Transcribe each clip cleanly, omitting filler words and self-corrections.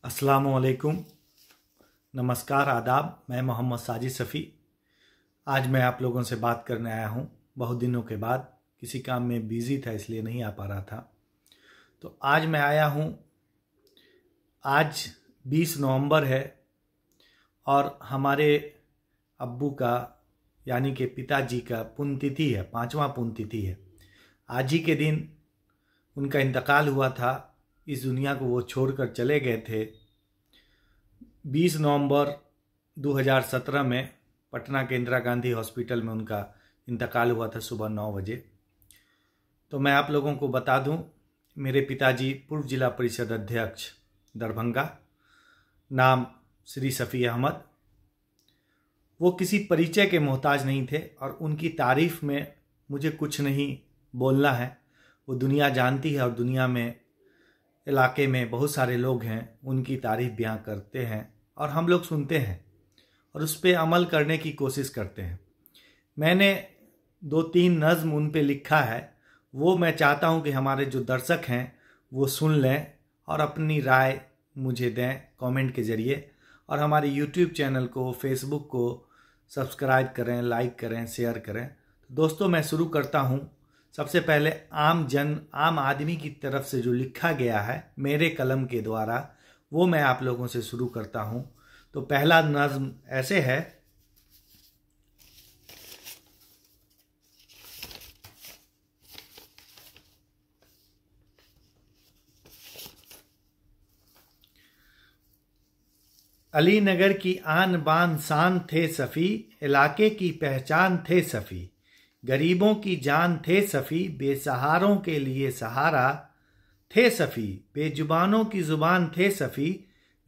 अस्सलामुअलैकुम, नमस्कार, आदाब। मैं मोहम्मद साजिद सफ़ी। आज मैं आप लोगों से बात करने आया हूँ बहुत दिनों के बाद। किसी काम में बिज़ी था इसलिए नहीं आ पा रहा था। तो आज मैं आया हूँ। आज 20 नवंबर है और हमारे अब्बू का यानी कि पिताजी का पुण्यतिथि है, 5वां पुण्यतिथि है। आज ही के दिन उनका इंतकाल हुआ था। इस दुनिया को वो छोड़कर चले गए थे 20 नवंबर 2017 में। पटना के इंदिरा गांधी हॉस्पिटल में उनका इंतकाल हुआ था सुबह 9 बजे। तो मैं आप लोगों को बता दूं, मेरे पिताजी पूर्व जिला परिषद अध्यक्ष दरभंगा, नाम श्री सफ़ी अहमद। वो किसी परिचय के मोहताज नहीं थे और उनकी तारीफ में मुझे कुछ नहीं बोलना है। वो दुनिया जानती है और दुनिया में, इलाके में बहुत सारे लोग हैं उनकी तारीफ बयां करते हैं और हम लोग सुनते हैं और उस पर अमल करने की कोशिश करते हैं। मैंने 2-3 नज़्म उन पे लिखा है, वो मैं चाहता हूं कि हमारे जो दर्शक हैं वो सुन लें और अपनी राय मुझे दें कमेंट के ज़रिए। और हमारे यूट्यूब चैनल को, फेसबुक को सब्सक्राइब करें, लाइक करें, शेयर करें। तो दोस्तों, मैं शुरू करता हूं। सबसे पहले आम आदमी की तरफ से जो लिखा गया है मेरे कलम के द्वारा, वो मैं आप लोगों से शुरू करता हूं। तो पहला नज़्म ऐसे है। अली नगर की आन बान शान थे सफ़ी, इलाके की पहचान थे सफ़ी। गरीबों की जान थे सफ़ी, बेसहारों के लिए सहारा थे सफ़ी। बेजुबानों की ज़ुबान थे सफ़ी,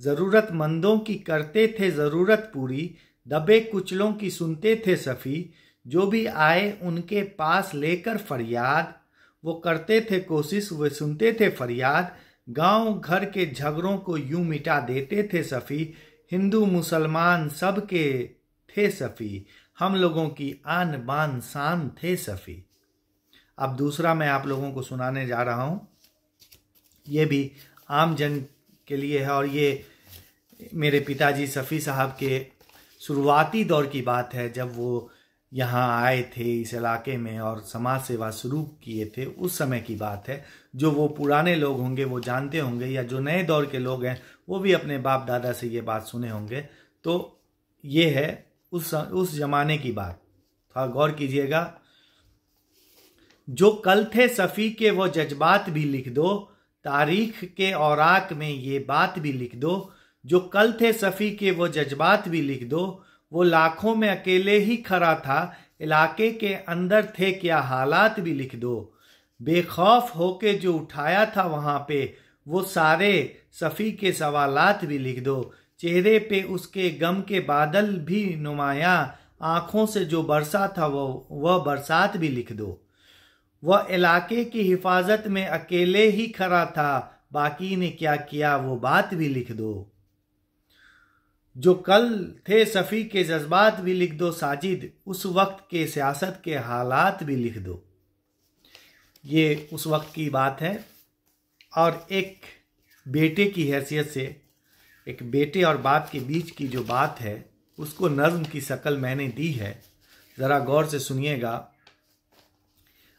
ज़रूरतमंदों की करते थे ज़रूरत पूरी। दबे कुचलों की सुनते थे सफ़ी, जो भी आए उनके पास लेकर फरियाद। वो करते थे कोशिश, वे सुनते थे फरियाद। गांव घर के झगड़ों को यूं मिटा देते थे सफ़ी। हिंदू मुसलमान सबके थे सफ़ी, हम लोगों की आन बान शान थे सफ़ी। अब दूसरा मैं आप लोगों को सुनाने जा रहा हूँ। ये भी आम जन के लिए है और ये मेरे पिताजी सफ़ी साहब के शुरुआती दौर की बात है, जब वो यहाँ आए थे इस इलाके में और समाज सेवा शुरू किए थे। उस समय की बात है। जो वो पुराने लोग होंगे वो जानते होंगे, या जो नए दौर के लोग हैं वो भी अपने बाप दादा से ये बात सुने होंगे। तो ये है उस जमाने की बात। थोड़ा गौर कीजिएगा। जो कल थे सफ़ी के वो जज्बात भी लिख दो, तारीख के औराक में ये बात भी लिख दो। जो कल थे सफ़ी के वो जज्बात भी लिख दो। वो लाखों में अकेले ही खड़ा था, इलाके के अंदर थे क्या हालात भी लिख दो। बेखौफ होके जो उठाया था वहाँ पे, वो सारे सफ़ी के सवालात भी लिख दो। चेहरे पे उसके गम के बादल भी नुमाया, आँखों से जो बरसा था वह बरसात भी लिख दो। वह इलाके की हिफाजत में अकेले ही खड़ा था, बाकी ने क्या किया वो बात भी लिख दो। जो कल थे सफ़ी के जज्बात भी लिख दो साजिद, उस वक्त के सियासत के हालात भी लिख दो। ये उस वक्त की बात है। और एक बेटे की हैसियत से, एक बेटे और बाप के बीच की जो बात है उसको नज़्म की शक्ल मैंने दी है। ज़रा गौर से सुनिएगा।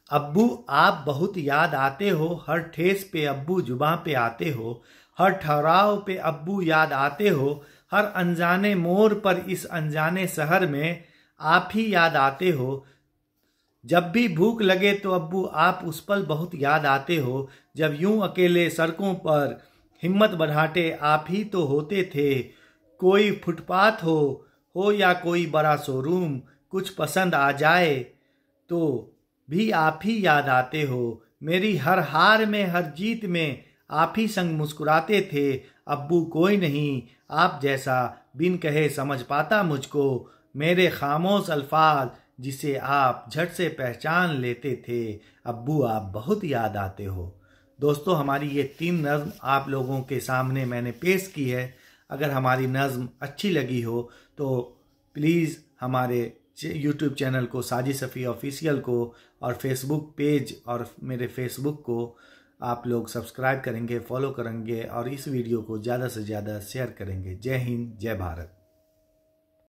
अब्बू आप बहुत याद आते हो, हर ठेस पे अब्बू जुबां पे आते हो। हर ठहराव पे अब्बू याद आते हो, हर अनजाने मोड़ पर इस अनजाने शहर में आप ही याद आते हो। जब भी भूख लगे तो अब्बू आप उस पल बहुत याद आते हो। जब यूं अकेले सड़कों पर हिम्मत बढ़ाते आप ही तो होते थे। कोई फुटपाथ हो या कोई बड़ा शोरूम, कुछ पसंद आ जाए तो भी आप ही याद आते हो। मेरी हर हार में, हर जीत में आप ही संग मुस्कुराते थे। अब्बू कोई नहीं आप जैसा बिन कहे समझ पाता मुझको। मेरे खामोश अल्फाज जिसे आप झट से पहचान लेते थे। अब्बू आप बहुत याद आते हो। दोस्तों, हमारी ये 3 नज़्म आप लोगों के सामने मैंने पेश की है। अगर हमारी नज़्म अच्छी लगी हो तो प्लीज़ हमारे यूट्यूब चैनल को, साजिद सफ़ी ऑफिशियल को, और फेसबुक पेज और मेरे फेसबुक को आप लोग सब्सक्राइब करेंगे, फॉलो करेंगे और इस वीडियो को ज़्यादा से ज़्यादा शेयर करेंगे। जय हिंद, जय भारत।